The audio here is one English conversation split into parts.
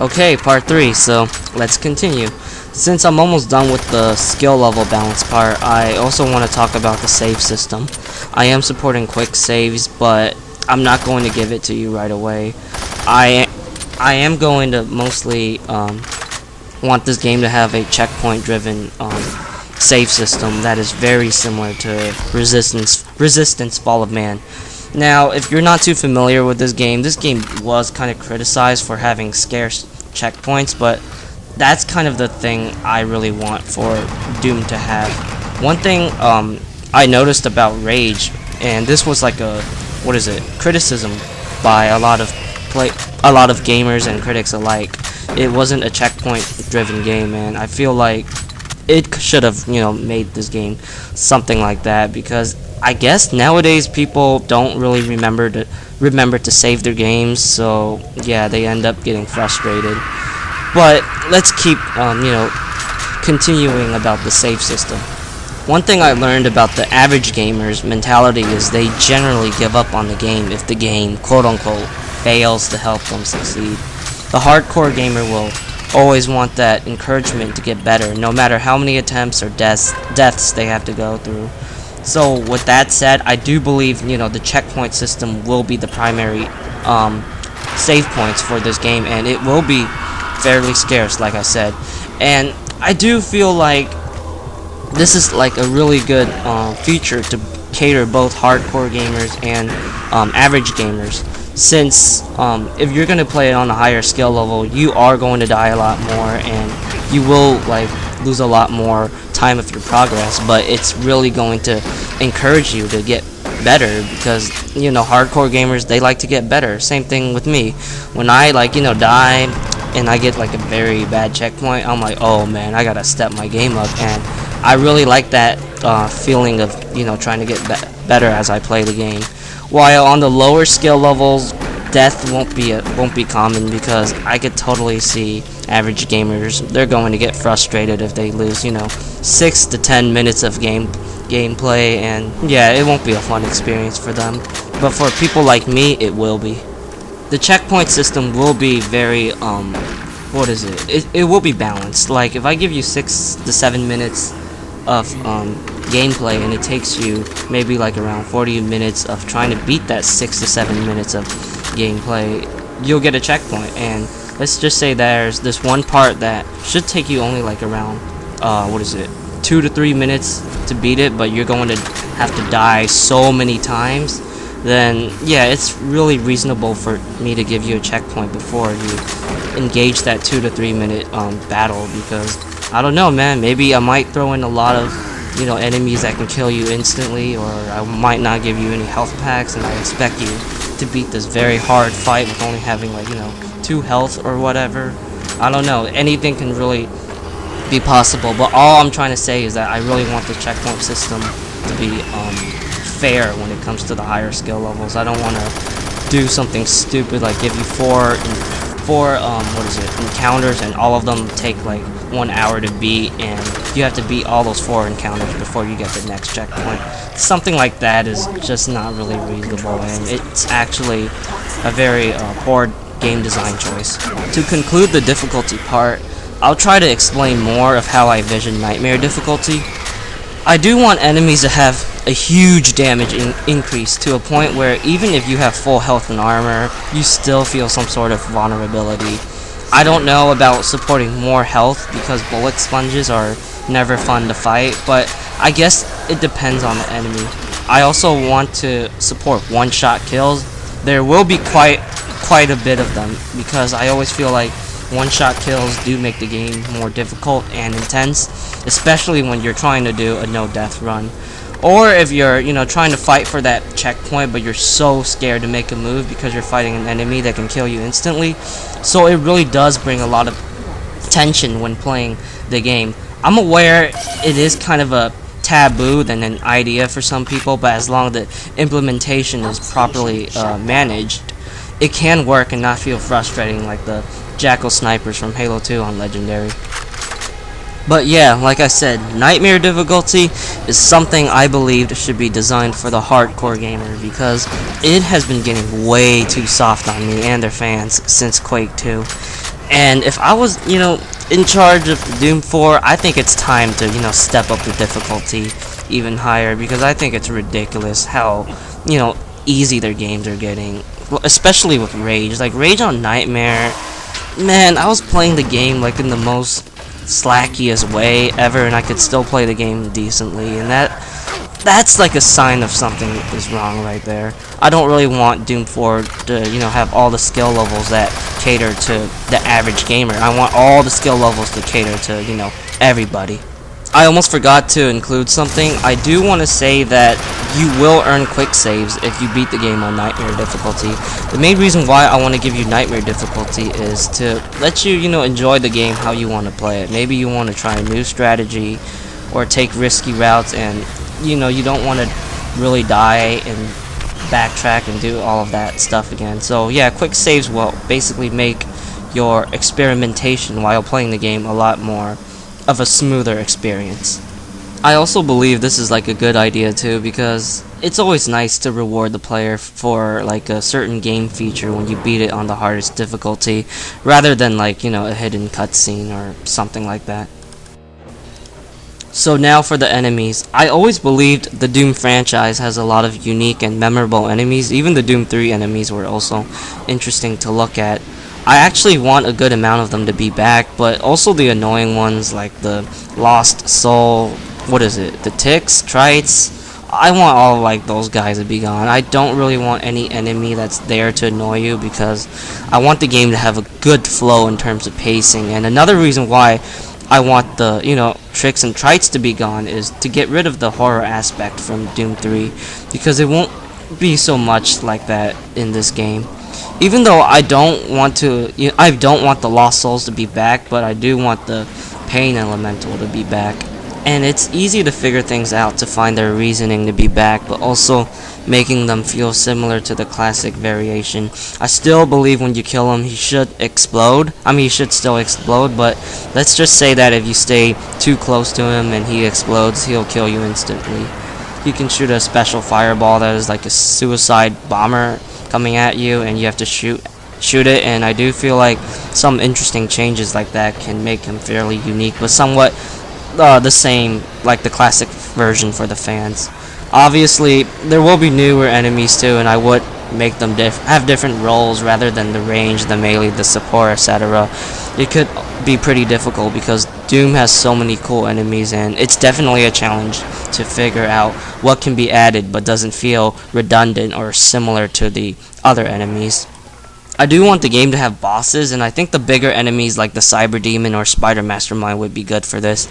Okay, part 3, so let's continue. Since I'm almost done with the skill level balance part, I also want to talk about the save system. I am supporting quick saves, but I'm not going to give it to you right away. I am going to mostly want this game to have a checkpoint driven save system that is very similar to Resistance Fall of Man. Now, if you're not too familiar with this game was kind of criticized for having scarce checkpoints, but that's kind of the thing I really want for Doom to have. One thing I noticed about Rage, and this was like a criticism by a lot of gamers and critics alike. It wasn't a checkpoint-driven game, and I feel like it should have, made this game something like that, because I guess nowadays people don't really remember to save their games, so yeah, they end up getting frustrated. But let's keep continuing about the save system. One thing I learned about the average gamer's mentality is they generally give up on the game if the game, quote unquote, fails to help them succeed. The hardcore gamer will always want that encouragement to get better, no matter how many attempts or deaths they have to go through. So with that said, I do believe the checkpoint system will be the primary save points for this game, and it will be fairly scarce, like I said. And I do feel like this is like a really good feature to cater both hardcore gamers and average gamers, since if you're going to play it on a higher skill level, you are going to die a lot more, and you will lose a lot more time of your progress, but it's really going to encourage you to get better, because hardcore gamers, they like to get better. Same thing with me. When I die and I get like a very bad checkpoint, I'm like, oh man, I gotta step my game up, and I really like that feeling of trying to get better as I play the game. While on the lower skill levels, death won't be common, because I could totally see average gamers, they're going to get frustrated if they lose 6 to 10 minutes of gameplay, and yeah, it won't be a fun experience for them. But for people like me, it will be. The checkpoint system will be very it will be balanced. Like if I give you 6 to 7 minutes of gameplay, and it takes you maybe like around 40 minutes of trying to beat that 6 to 7 minutes of gameplay, you'll get a checkpoint. And let's just say there's this one part that should take you only like around 2 to 3 minutes to beat it, but you're going to have to die so many times, then yeah, it's really reasonable for me to give you a checkpoint before you engage that 2 to 3 minute battle, because I don't know, man, maybe I might throw in a lot of enemies that can kill you instantly, or I might not give you any health packs, and I expect you to beat this very hard fight with only having 2 health or whatever. I don't know, anything can really be possible, but all I'm trying to say is that I really want the checkpoint system to be fair when it comes to the higher skill levels. I don't want to do something stupid like give you four encounters, and all of them take like 1 hour to beat, and you have to beat all those 4 encounters before you get the next checkpoint. Something like that is just not really reasonable, and it's actually a very poor game design choice. To conclude the difficulty part, I'll try to explain more of how I vision Nightmare difficulty. I do want enemies to have a huge damage increase to a point where even if you have full health and armor, you still feel some sort of vulnerability. I don't know about supporting more health, because bullet sponges are never fun to fight, but I guess it depends on the enemy. I also want to support one-shot kills. There will be quite a bit of them, because I always feel like one-shot kills do make the game more difficult and intense, especially when you're trying to do a no-death run. Or if you're, trying to fight for that checkpoint, but you're so scared to make a move because you're fighting an enemy that can kill you instantly. So it really does bring a lot of tension when playing the game. I'm aware it is kind of a taboo than an idea for some people, but as long as the implementation is properly managed, it can work and not feel frustrating like the Jackal snipers from Halo 2 on Legendary. But yeah, like I said, Nightmare difficulty is something I believed should be designed for the hardcore gamer, because it has been getting way too soft on me and their fans since Quake 2. And if I was, in charge of Doom 4, I think it's time to, step up the difficulty even higher, because I think it's ridiculous how, easy their games are getting. Well, especially with Rage. Like, Rage on Nightmare, man, I was playing the game, like, in the most slackiest way ever, and I could still play the game decently, and that's like a sign of something is wrong right there. I don't really want Doom 4 to, have all the skill levels that cater to the average gamer. I want all the skill levels to cater to, everybody. I almost forgot to include something. I do want to say that you will earn quick saves if you beat the game on Nightmare difficulty. The main reason why I want to give you Nightmare difficulty is to let you, enjoy the game how you want to play it. Maybe you want to try a new strategy or take risky routes, and you don't want to really die and backtrack and do all of that stuff again. So yeah, quick saves will basically make your experimentation while playing the game a lot more of a smoother experience. I also believe this is like a good idea too, because it's always nice to reward the player for like a certain game feature when you beat it on the hardest difficulty, rather than like, a hidden cutscene or something like that. So now for the enemies. I always believed the Doom franchise has a lot of unique and memorable enemies. Even the Doom 3 enemies were also interesting to look at. I actually want a good amount of them to be back, but also the annoying ones like the Lost Soul, what is it, the Ticks, Trites. I want all like those guys to be gone. I don't really want any enemy that's there to annoy you, because I want the game to have a good flow in terms of pacing. And another reason why I want the, Tricks and Trites to be gone is to get rid of the horror aspect from Doom 3, because it won't be so much like that in this game. Even though I don't want the Lost Souls to be back, but I do want the Pain Elemental to be back. And it's easy to figure things out to find their reasoning to be back, but also making them feel similar to the classic variation. I still believe when you kill him, he should explode. He should still explode, but let's just say that if you stay too close to him and he explodes, he'll kill you instantly. You can shoot a special fireball that is like a suicide bomber coming at you, and you have to shoot it, and I do feel like some interesting changes like that can make him fairly unique, but somewhat the same like the classic version for the fans. Obviously, there will be newer enemies too, and I would make them have different roles rather than the range, the melee, the support, etc. It could be pretty difficult because Doom has so many cool enemies, and it's definitely a challenge to figure out what can be added but doesn't feel redundant or similar to the other enemies. I do want the game to have bosses, and I think the bigger enemies like the Cyber Demon or Spider Mastermind would be good for this.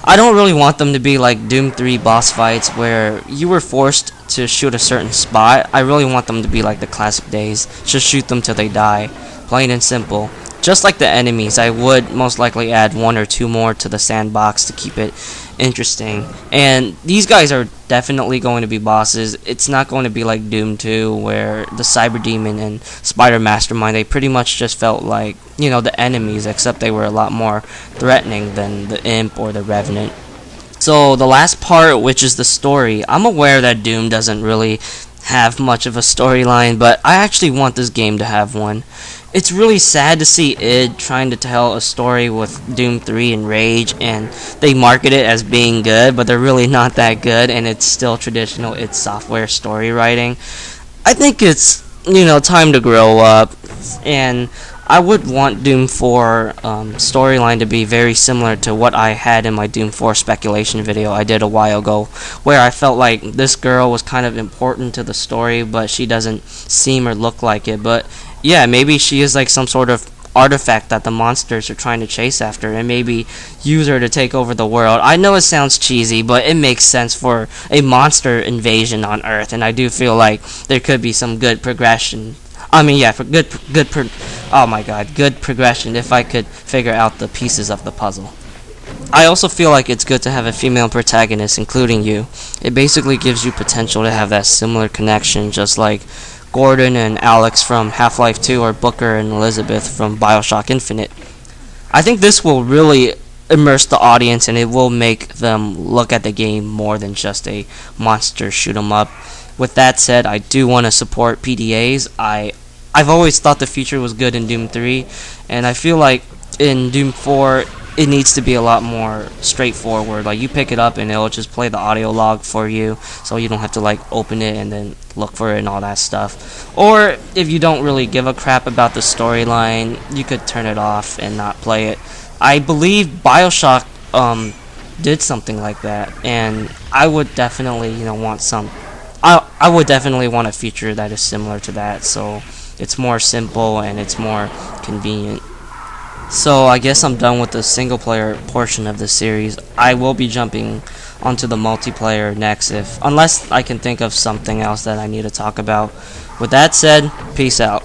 I don't really want them to be like Doom 3 boss fights where you were forced to shoot a certain spot. I really want them to be like the classic days. Just shoot them till they die. Plain and simple. Just like the enemies, I would most likely add 1 or 2 more to the sandbox to keep it interesting. And these guys are definitely going to be bosses. It's not going to be like Doom 2 where the Cyber Demon and Spider Mastermind, they pretty much just felt like, the enemies, except they were a lot more threatening than the Imp or the Revenant. So the last part, which is the story, I'm aware that Doom doesn't really have much of a storyline, but I actually want this game to have one. It's really sad to see id trying to tell a story with Doom 3 and Rage, and they market it as being good, but they're really not that good, and it's still traditional id Software story writing. I think it's, time to grow up, and I would want Doom 4 storyline to be very similar to what I had in my Doom 4 speculation video I did a while ago, where I felt like this girl was kind of important to the story, but she doesn't seem or look like it. But yeah, maybe she is like some sort of artifact that the monsters are trying to chase after, and maybe use her to take over the world. I know it sounds cheesy, but it makes sense for a monster invasion on Earth, and I do feel like there could be some good progression. For good progression if I could figure out the pieces of the puzzle. I also feel like it's good to have a female protagonist, including you. It basically gives you potential to have that similar connection, just like Gordon and Alex from Half-Life 2 or Booker and Elizabeth from BioShock Infinite. I think this will really immerse the audience, and it will make them look at the game more than just a monster shoot 'em up. With that said, I do want to support PDAs. I I've always thought the feature was good in Doom 3, and I feel like in Doom 4 it needs to be a lot more straightforward. Like, you pick it up and it'll just play the audio log for you, so you don't have to like open it and then look for it and all that stuff. Or if you don't really give a crap about the storyline, you could turn it off and not play it. I believe BioShock did something like that, and I would definitely want some. I would definitely want a feature that is similar to that, so it's more simple and it's more convenient. So I guess I'm done with the single player portion of the series. I will be jumping onto the multiplayer next, unless I can think of something else that I need to talk about. With that said, peace out.